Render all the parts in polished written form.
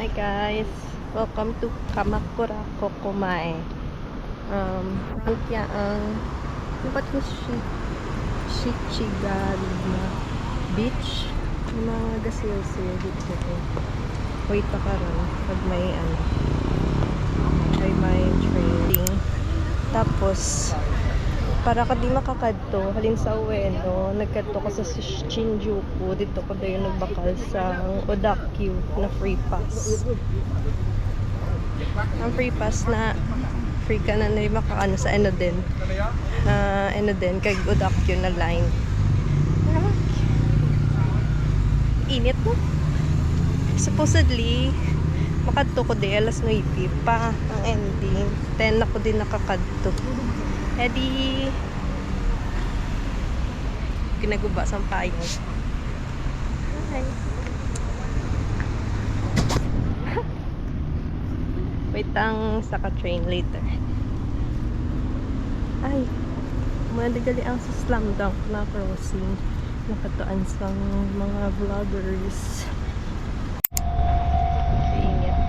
Hi guys, welcome to Kamakura Kokomai. Front niya ang dapat ko Shichigarima Beach. Yung mga gasil-sil dito. Wait pa karon pag may may training. Tapos para ka di makakadto halin sa Ueno, nagkadto ko sa Shinjuku, dito ko dayon nagbakal sa Odakyu na free pass. Ang free pass na free ka na makaano sa Enoden kay Odakyu na line. Init mo. Supposedly makadto ko di alas 9 pa ang ending. 10 ako din nakakadto. Edi ginaguba sa payong. Okay. Wait ang saka train later. Ay, madagali ang sa slam dunk na crossing. Nakatuan sa mga vloggers. Ingat.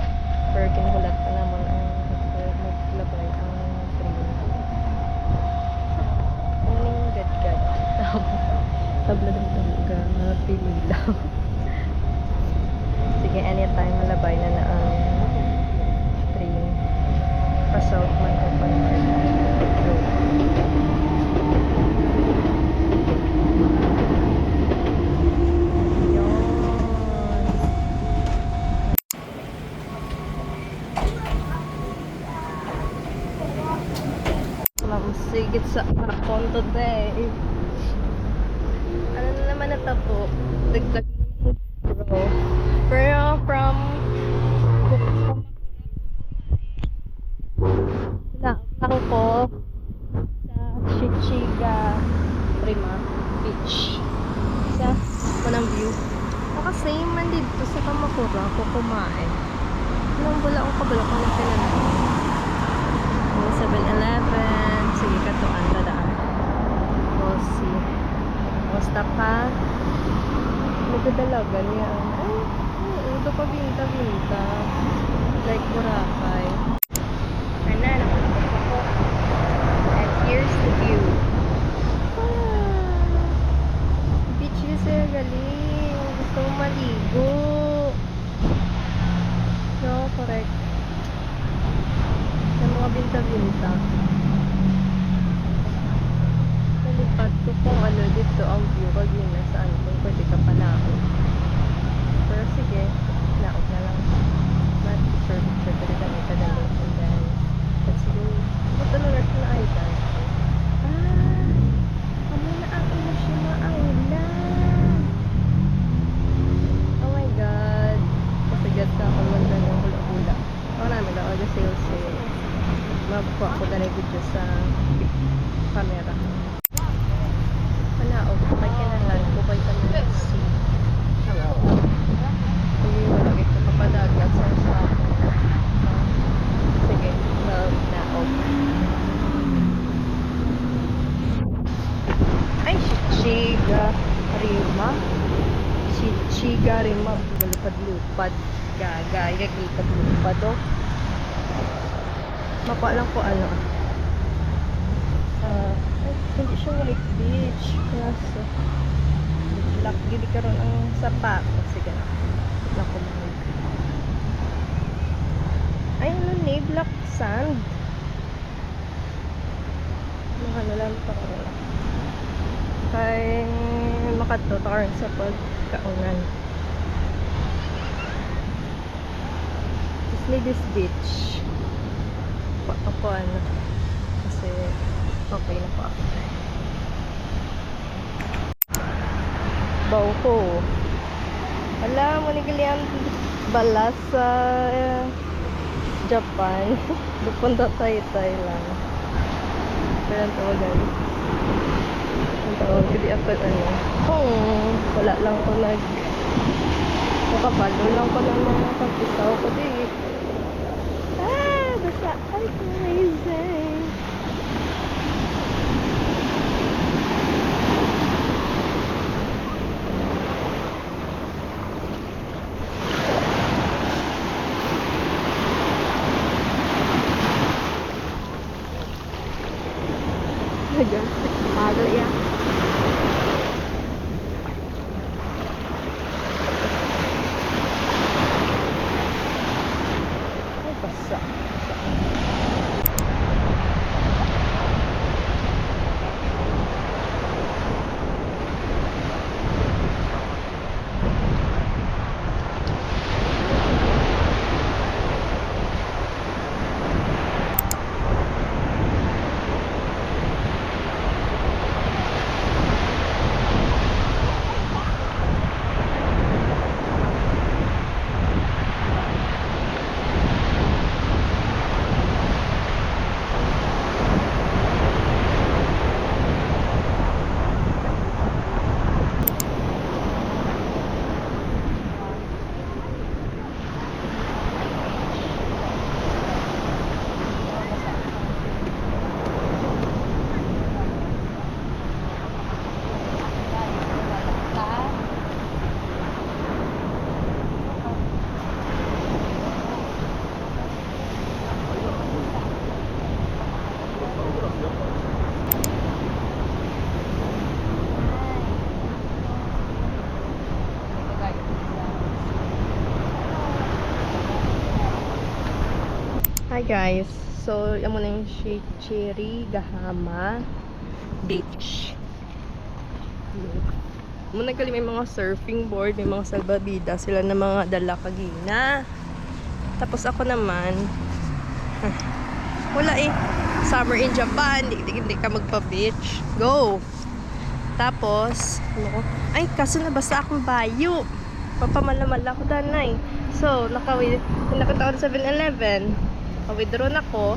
Pero kinuhulat pa naman ang maglabay ang train. Ang gad-gad. Tabla ng tangga na pili lang. Sige, anytime malabay na ang train. Pa-south man o pa-north. Sigit sa akon today. Ano na naman natabo? Dagdag naman pero from lang ko sa Shichigarima Beach. Sa manang view. Naka-same man dito sa Kamakura ko kumain. Ilang bula akong kabala ko ng pinanay. 7-Eleven. Sige, katuan, dadaan. We'll see. Basta pa. Magdadalaga niya. Ay, ito pa binta-binta. Like Boracay. Ana, nakalabas ako. And here's the view. Beach view sa'yo, galing. Gusto mo maligo. No, correct. Sa mga binta-binta. Nalipad ko kung ano dito ang view pag yun na saan kung pwede ka pa naog. Pero sige, naog na lang. Not sure pero dami ka dami. And then, let's go. Ito na rin na island. Ano na ang Enoshima Island? Oh my god. Kasagad sa akong wanda ng hula-hula. Ako namin lang, all the sail-sail. Magkuha ko na video sa camera. Panaog, kay kinalan ko kay kanilang sea. Hindi mo lagi ko kapadagat sa usapan. Sige, naog. Ay, Shichigarima. Lupad-lupad. Gagaya, lupad-lupad o. Mapa lang ko ano. Hindi siya white beach. Kaso black gili karon ang sapa. Sige na. Black ko man. Ay ano ni black sand. Ano lang pa wala. Kay makadto karon sa pagkaunan. This beach. Ako ano kasi okay na po ako. Baw ko wala mo nigilian balas sa Japan. Dupunta tayo lang pero ang tawagan hindi ako ano wala lang ko nakapalo lang ko ng mga pag-isaw ko di basta amazing. dyan. Pagal yan. Ay, basa. Hi guys, so yan muna yung Shichiri Gahama Beach. Muna gali may mga surfing board, may mga salbabida, sila na mga dala kagina. Tapos ako naman, wala eh, summer in Japan, hindi ka magpa-beach. Go! Tapos, ano ko? Ay, kaso nabasa akong bayo. Papamalamal ako danay. So, nakita ko sa 7-Eleven. Pa-withdraw na ko.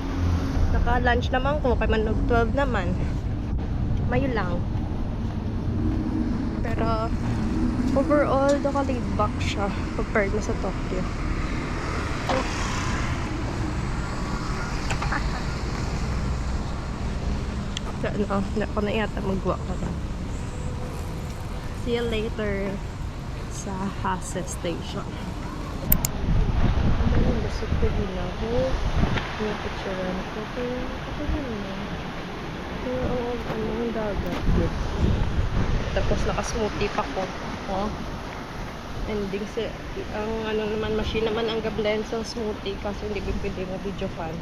Naka-lunch naman ko. Kaya man 12 naman. Mayo lang. Pero, overall, laid back siya. Compared na sa Tokyo. So, ako na yata mag-walk ka na. See you later sa Hase Station. Busog ko din ako. Yung picturean ko. Kaya ako din na. Kaya ang dagat. Tapos naka-smoothie pa ko. Oh. Ending ang machine naman ang gablend sa smoothie kasi hindi ko pwede mag-video fan.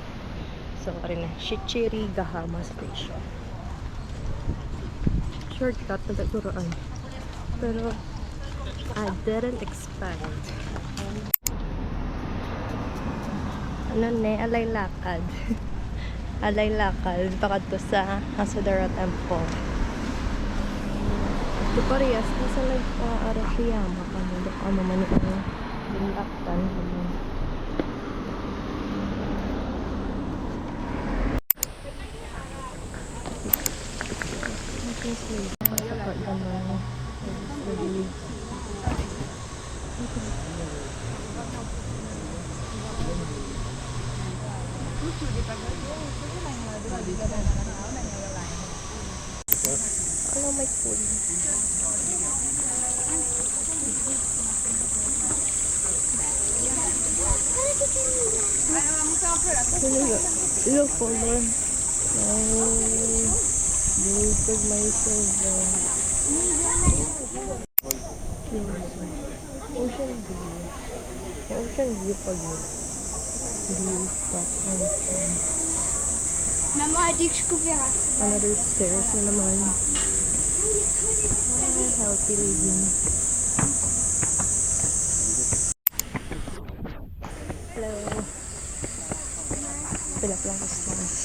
So, rin na. Shichiri Gahama Station. Shortcut na turuan. Pero, I didn't expect. Alay lakad. Alay lakad. Bakit to sa Hasadara Temple. Ito parehas. Nasa nag-Arashiyama kami. Ano man yung dinlaktan. Hello, my food. Hello, follow. Bukag may silver. Ocean view. Ocean view pa yun. View pa. Maman a dit que je couperai. Another stairs na naman. Healthy living. Hello. Pilap lang customers.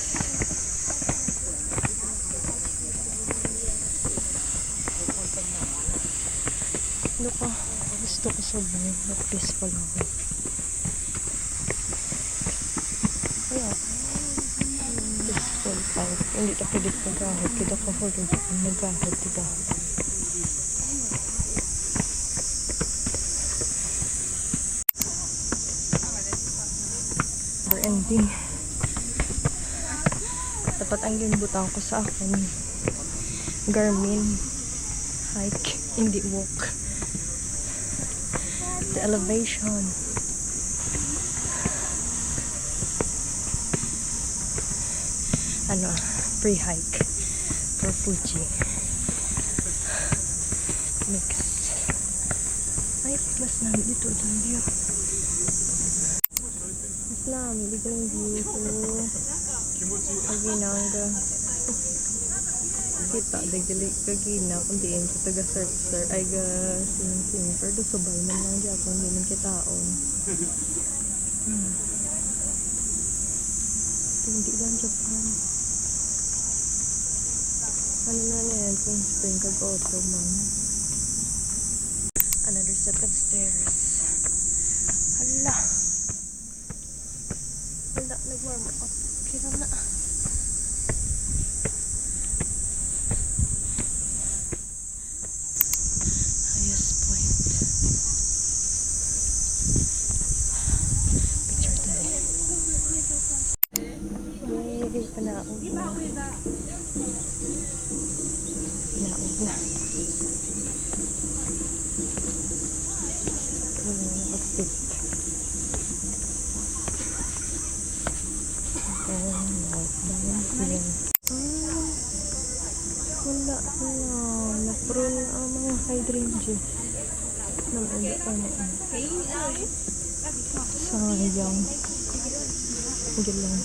Ano ka? Gusto ko sobrang peaceful ako. Kaya, peaceful time. Hindi ka pwede mag-ahod. Kita ka hulog ako mag-ahod. Diba? Ending. Dapat ang ginbutang ko sa akin Garmin hike, hindi walk. The elevation. Pre-hike. or Fuji. Mix. Ay, mas nami dito itong view. Mas nami dito yung view ko. Kaginanga. Kita, dagdali kagina. Kundi yun sa taga-surf ay ga sing-sing. Pero subay man lang dyan kung hindi man kitaon. Hindi lang Japan. Ano na yan kung spring kag-autumn man. Another set of stairs. Hala. Hala, nag-warm up. Kira na. Highest point. Picture tayo. Yay, panaog na. Panaog na. Nakapit. Wala na. Naprune ang mga hydrangea. Namanda pa na. Sayang. Galang.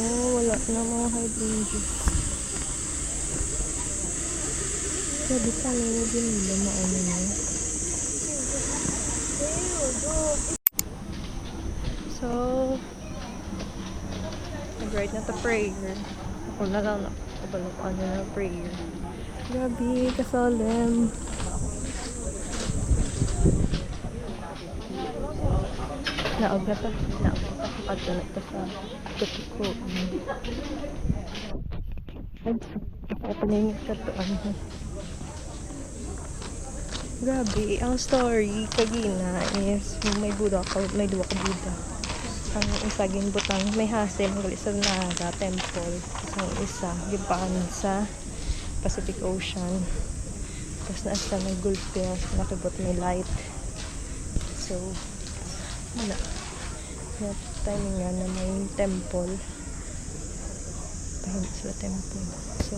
Oh, wala na mga hydrangea. Sabi pa nila din nila maano na. So, nag-write na to prayer. Ako na lang nakabalokan na prayer. Grabe, kasalim. Naog na to. Naog na to. Adto na to sa tutuko. Ay, ako paningin ka to. Grabe, ang story kagina is yung may Buddha ka, may duwa ka Buddha. Ang isa ginbutang may hasim ng sa Naga Temple. Isang isa gipaan sa Pacific Ocean. Tapos nasa may gulpi nakibot may light. So, wala. Yung timing nga na may temple. Pahimik sila temple. So,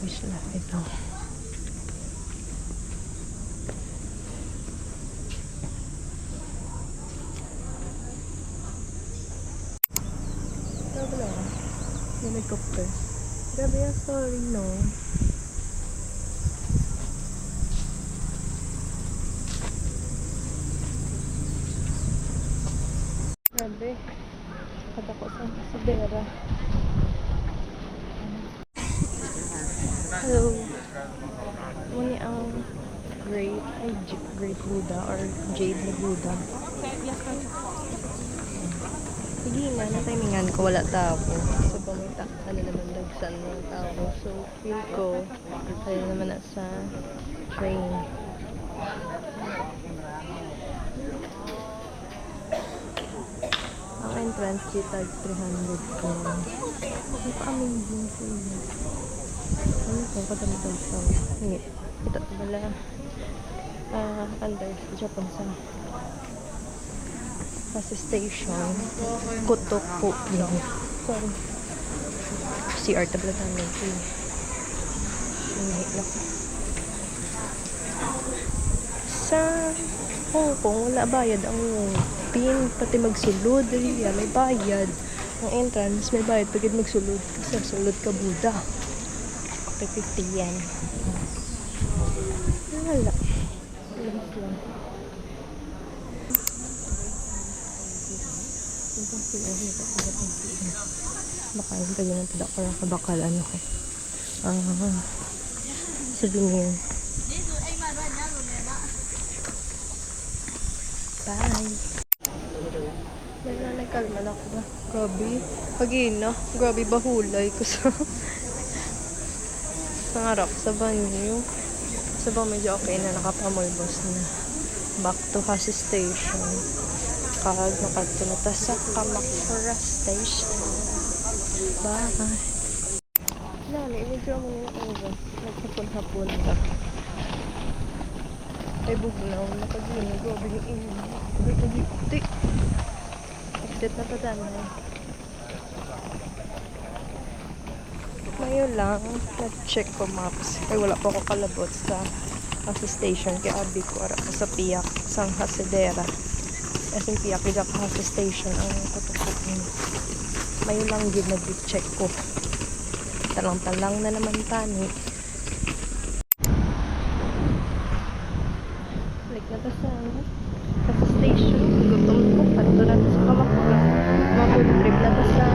wish lang ito. Helicopter. Grabe yung story, no? Grabe. Kadako sa Vera. Hello. Muni ang Great Buddha or Jade na Buddha. Sige nga, natimingan ko wala tao. So, pamita, ano naman dagsan ng tao. So, feel ko, tayo naman na sa train. Ang entrance fee tag 300 ko. Ang pa-amazing po yun. Ano ko, kadamdag sa hindi. Ito, wala under Japan sa bus station. Kotoku yun. Sorry. CR tabla namin. Hinihit na ko. Sa Hong Kong, wala bayad ang pin, pati magsulod. Yeah, may bayad. Ang entrance, may bayad pagid magsulod. Kasi sulod ka Buddha. 50 yan. Wala. Labas lang. Baka yung tayo ng tadak para kabakal ano ko. Souvenir. Bye. Wala, nagkalma na ako ba? Grabe. Pag-ina. Grabe bahulay ko sa nangarap sa banyo. Sa ba medyo okay na nakapamulbos na. Back to Hasi Station. Kag nakatulata sa Kamakura Station. Bye. Nani, medyo mo nila ko. Nagpapun-hapon ka. Ay bugnaw. Nakagino. Grabe yung ino. Exit na pa dami. Ngayon lang, nag-check ko maps. Ay, wala pa ako kalabot sa bus station. Kaya abi ko ara ko sa Piak, sang Hasidera. Kasi Piak, bigla ko sa station ang katukutin. Ngayon lang yun, nag-check ko. Talang-talang na naman tani. Balik na ta sa station. Gutom ko. Panto na ta sa Kamakura. Mag-trip na ta sa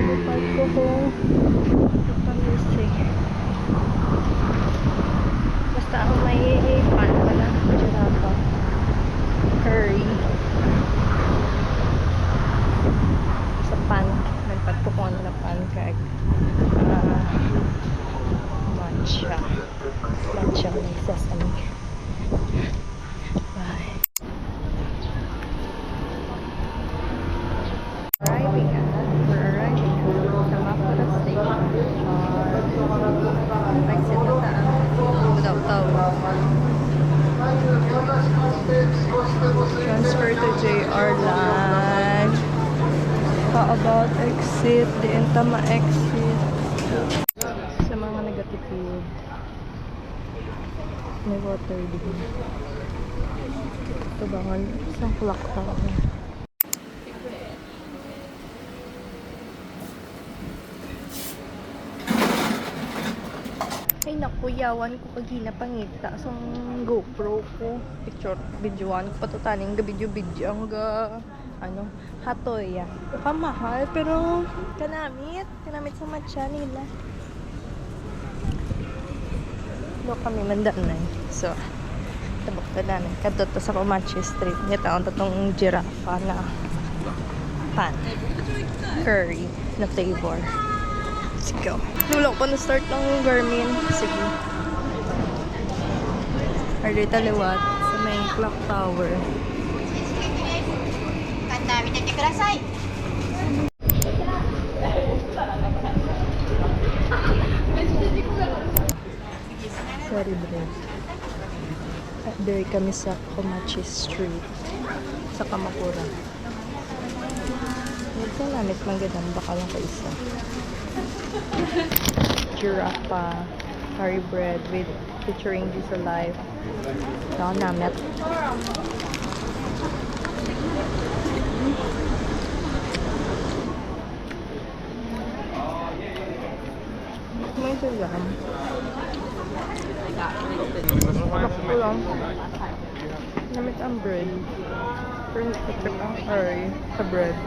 mag-park ko kung music. Basta ako may pan pala. Giraffe. Curry. Sa pan. Nagpagpukon na pan kag matcha. Matcha may sesame. Bye. Arriving at. We're arriving at Kamakura Station. Exit na taan. Without tower. Transfer to JR line. How about exit? Diin tama exit. Sa mga negatipid. May water din. Ito ba nga? Isang clock tower. Ay naku, yawan ko kag hinapangita sa GoPro ko. Picture, videoan ko patutaning ga video ang ga ano, hatoy ya. Kamahal pero kanamit sa matcha nila. No kami mandanay. So, tabok ta namin kadto to sa Comanche Street. Nya taon tatong giraffe na pan. Curry na flavor. Let's go. Lulok pa na-start ng Garmin. Sige. Ardita liwat sa may clock tower. Sorry, bro. There kami sa Comanche Street. Sa Kamakura. Ito namit manggadang baka lang ka isa. Giraffe curry bread with featuring this alive. Ito namit. May ito lang. Ako lang. Namit ang bread. Pero ito ang curry sa bread.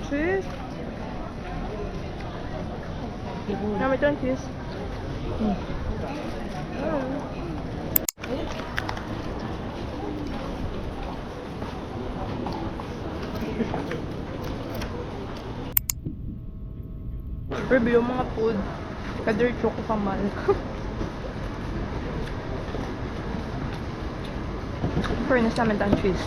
Cheese. Namit ang cheese. Review mga food. Kader choco pamal. Furnace namin ang cheese.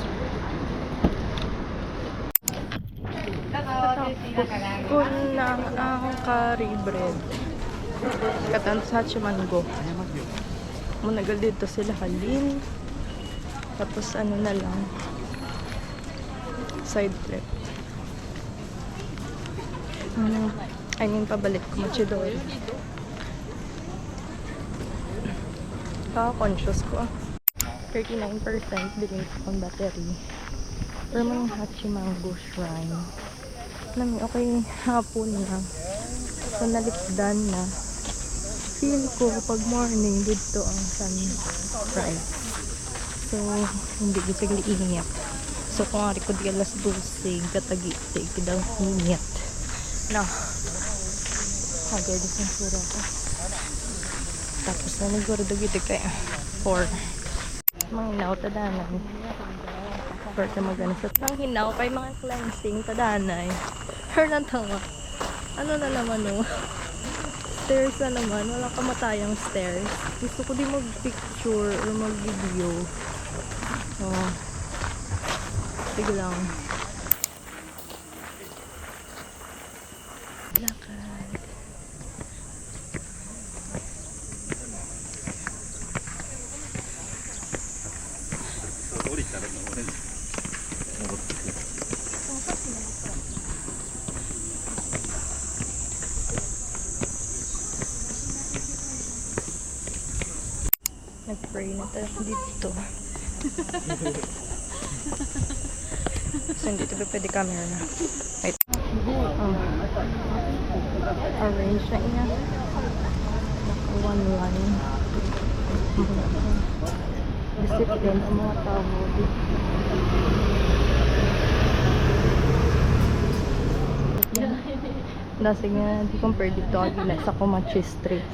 Kung na ang curry bread. Katan sa mango. Munagal dito sila halin. Tapos ano na lang. Side trip. I mean, pabalik ko machidor. Conscious ko. 39% bilhin ko ang battery. Pero mga Hachi Mango Shrine. Alam mo, okay hapon na. So, nalikdan na. Feel ko pag morning dito ang sunrise. So, hindi ko ingat. So, kung ari ko di alas 12, katagi-tig daw ingat. No. Hagay din sa sura ko. Tapos na nagurdo gito kaya 4. Mga hinaw tadanan. For ka magana sa tang hinaw kay mga cleansing tadanay. Her na tawa. Ano na naman no? Stairs na naman. Wala kamatayang stairs. Gusto ko di mag-picture o mag-video. Oh. Sige lang. Lakad. pray na tayo dito. So, dito ba pwede camera na? Wait. Oh. Arrange na iya. Naka one line. Discipline ang mga tao dito. Dasi nga, di compare dito agila sa Comanche Street.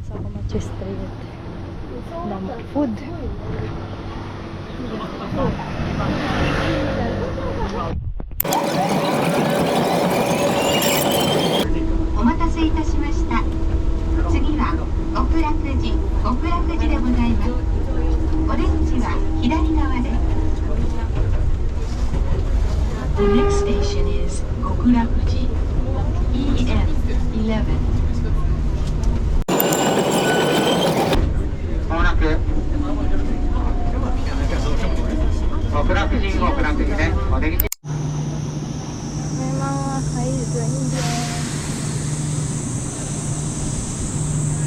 Sa Comanche Street. Dami food. お待たせいたしました。次は極楽寺でございます。お出口は左側です。The next station is 極楽寺 EF11. まもなく極楽寺でお出口 May mga hydrangea.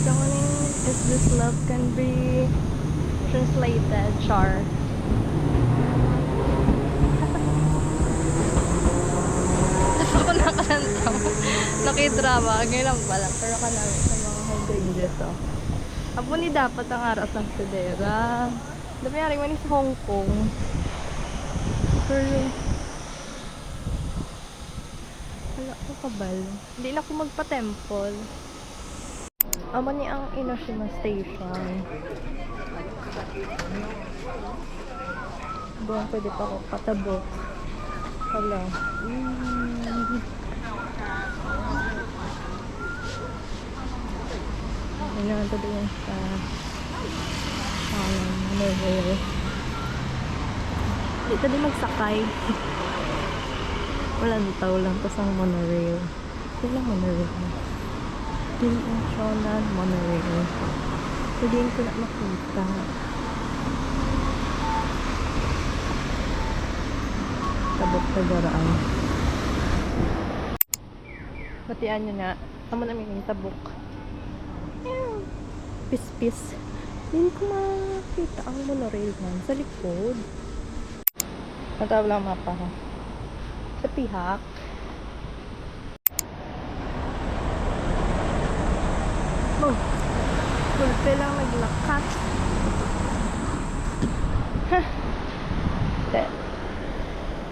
Zoning is this love can be translated, char. Ako nakalantaw. Nakidrama. Ngayon lang pala. Pero kanami sa mga hydrangea to. Apo ni dapat ang aras ng sedera. Dami nga rin sa Hong Kong. Pero wala ko kabal. Hindi na ako magpa-temple. Amo ni ang Inoshima Station. Doon pwede pa ako patabok. Hala. Ito doon sa monorail. Dito din magsakay. Walang tao lang to sa monorail. Walang monorail. Dimensional monorail. Hindi ko na makita. Tabok sa garaan. Batian nyo na. Tama namin yung tabok. Pis-pis. Hindi ko makita ang monorail man sa likod. Natawag lang mapa ko. Sa pihak. Oh. Gulpe lang naglakat. Hah.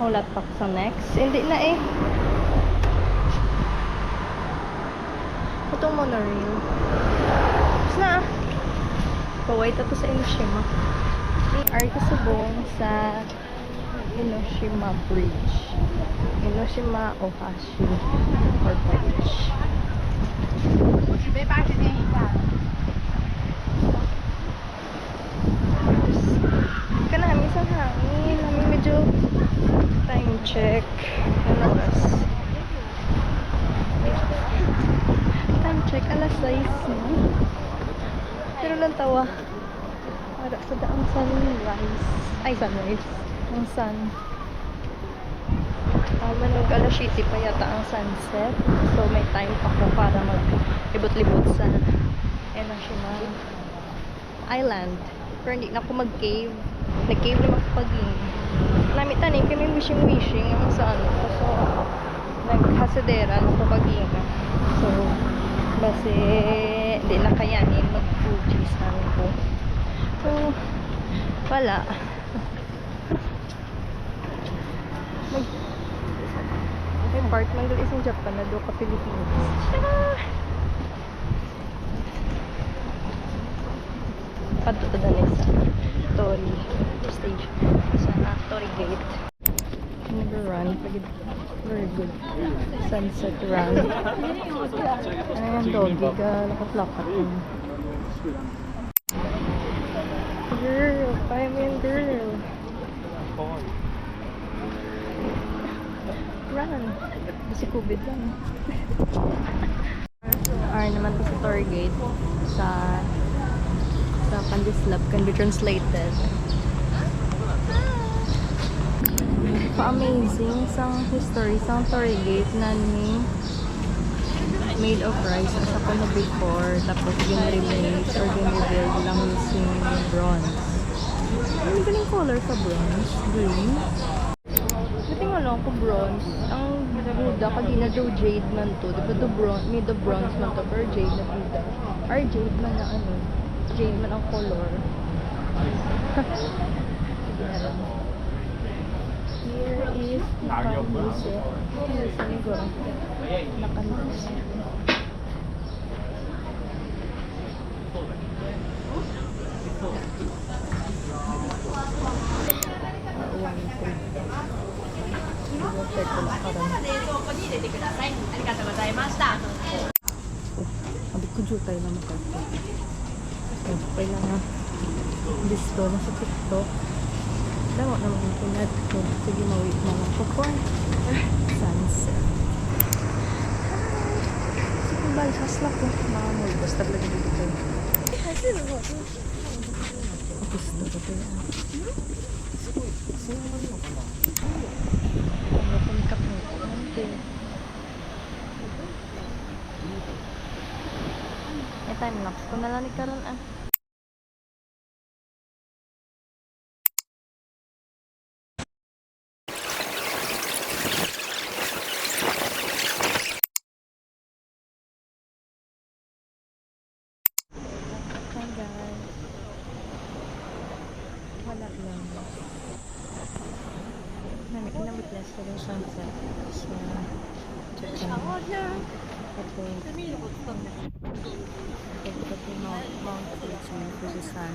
Hulat pa ko sa next. Hindi na eh. Itong monorail. Tapos na. Pawait ito sa Inoshima. Arko subong sa Inoshima Bridge. Inoshima Ohashi or Bridge. Ka namin sa hangin. Namin medyo time check. Ano oras? Time check. Alas 6 na. Pero lang tawa. Para sa daang sunrise. Ay, sunrise. Ang sun. Manog alas 7 pa yata ang sunset. So, may time pa ko para mag-libot-libot sa Enoshima Island. Pero hindi na ako mag-cave. Nag-cave na magpaging. Namit tanin kami wishing-wishing yung sa ano. So, nag-hasadera na ako paging. So, kasi hindi na kayanin mag-Fuji sa amin ko. So, wala. May part man doon isang Japan na doon ka Pilipinas. Pato na sa Tori Station. Sa Tori Gate. Never run. Very good. Sunset run. Ayan, doggy ka. Lakat-lakat. Girl, fireman girl. Run. Kasi COVID lang. R naman to sa Tori Gate. Sa Pandislab can be translated. Pa-amazing sang history sang Tori Gate na ni made of rice as ako na before, tapos gin-remake or gin-rebuild lang using bronze. Ang galing color sa bronze. Green. Buti nga lang ko bronze. Ang Buddha, kagina daw jade man to. Diba do bronze, made of bronze man to, pero jade na Buddha. Or jade man na ano. Jade man ang color. Here is Nakamuse. Nakamuse ni Goro. Nakamuse. Sabi ko jutay na makata. Okay lang nga. Listo na sa TikTok. Damo naman yung pinad ko. Sige, mawait na lang ko po. Sunset. Sige, balsas lang ko. Mamoy. Basta lagi dito. Gusto ko ito yan. Ano kung kapunti. Time lapse ko na lang ni karon ah. Hi guys. Wala lang. Inabot ko yung sunset. So, check in. Ito po Mount Fuji, Fujisan.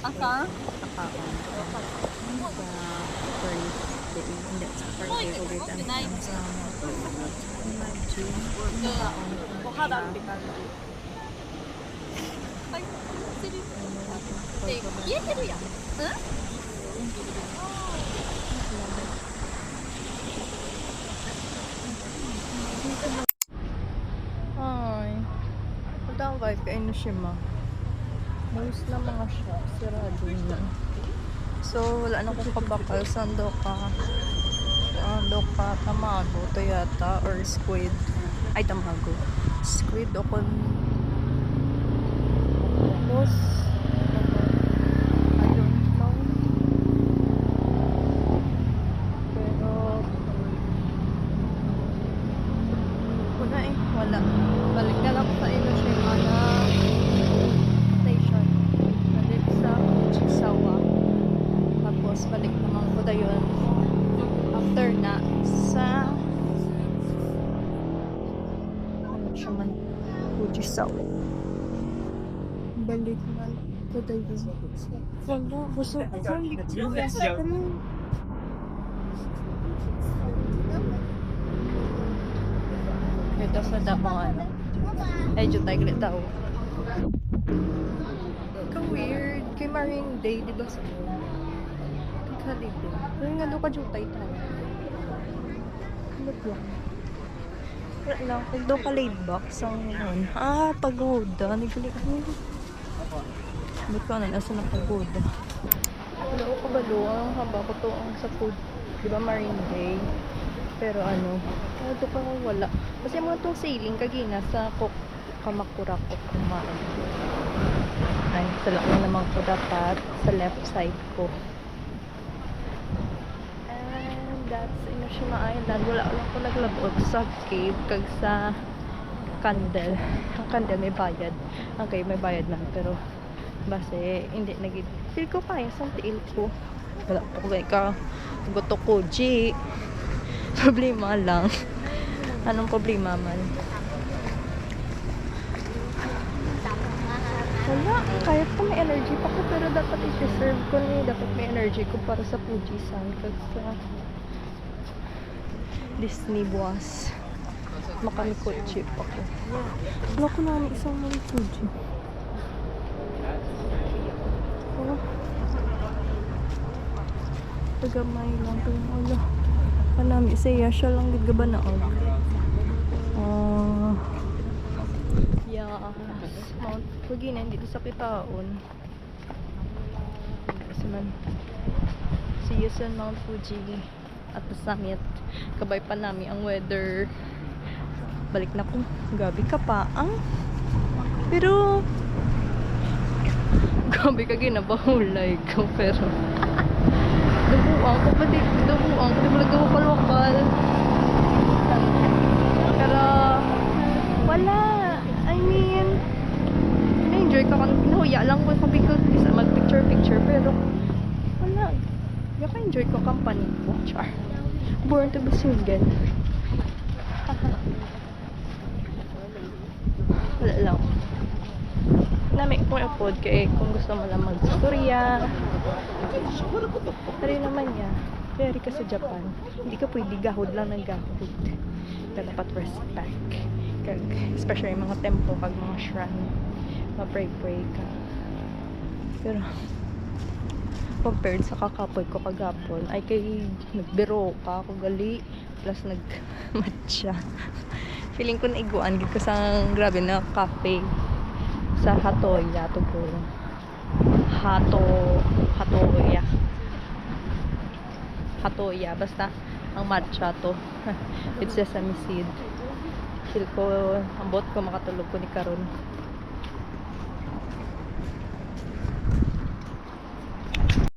Asa? Sakaon. Sa first day. Hindi, sa first day ulit ang imagine. Ay, ito ang vibe kay Enoshima. Most na mga shop, sirado na. So, wala na akong kabakal sa Doka. Doka, Tamago, Toyota, or Squid. Ay, Tamago. Squid o kon... Tapos... I don't know. Pero... Wala eh. Wala. Balik na lang sa Enoshima na station. Balik sa Chisawa. Tapos balik naman ko na yun. After na sa ano siya man Fujisawa. Balik na ko na yun. Wala. Busog ko. Ito sa damang ano. Ay, dyan tayo galit tao. Ka-weird. Kay Marine Day, di ba sa Kalibo. Pero nga doon ka dyan tayo tayo. Kalot lang. Wala lang. Kung doon ka laid back sa ngayon. Pagoda. Nagalik ako. Ba't ko ano, nasa na pagoda. Wala ko kabalo. Ang haba ko to ang sa food. Di ba Marine Day? Pero ano, ito pa wala. Kasi mga itong sailing kagina sa Kamakura ko kumain. Ay, sa lang na naman ko dapat sa left side ko. And that's Enoshima Island. Wala lang ko naglabot sa cave kag sa candle. Ang candle may bayad. Ang cave may bayad na. Pero base hindi nagid. Feel ko pa yung tiil ko. Wala po ka gusto ko G. Problema lang. Anong problema man? Wala. Kahit pa may energy pa ko, pero dapat i-preserve ko ni. Dapat may energy ko para sa Fujisan. Kasi sa Disney buwas. Makamikotchi pa ko. Wala ko namin isang mga Fuji. Oh. Tagamay lang ito. Wala. Panami siya lang gaba na yes. Mount Fuji na dito sa Kitaon. Kasi man see you soon Mount Fuji at the summit. Kabay pa namin ang weather balik na ko. Gabi ka pa, Pero, gabi ka ginabahulay ko, pero, dubuang ko pa di mo nagawakal-wakal. Pero, wala. I mean, na-enjoy ka nahuya lang ko because isa mag-picture, pero, wala. Yaka-enjoy ko company ko, char. Born to be single. Wala lang. Nami kung upload kay kung gusto mo lang mag-storya. Pero naman niya, very ka sa Japan. Hindi ka pwede gahod lang ng gahod. Ka dapat respect. Kag, especially mga temple, kag mga shrine. Ma-pray-pray ka. Pero, compared sa kakapoy ko kagapon, ay kay nagbiro ka ako gali, plus nag-matcha. Feeling ko naiguan gid ko sa grabe na cafe sa Hatoya to po. Hatoya basta ang matcha to. It's sesame seed. Feel ko ambot ko makatulog ko ni karon.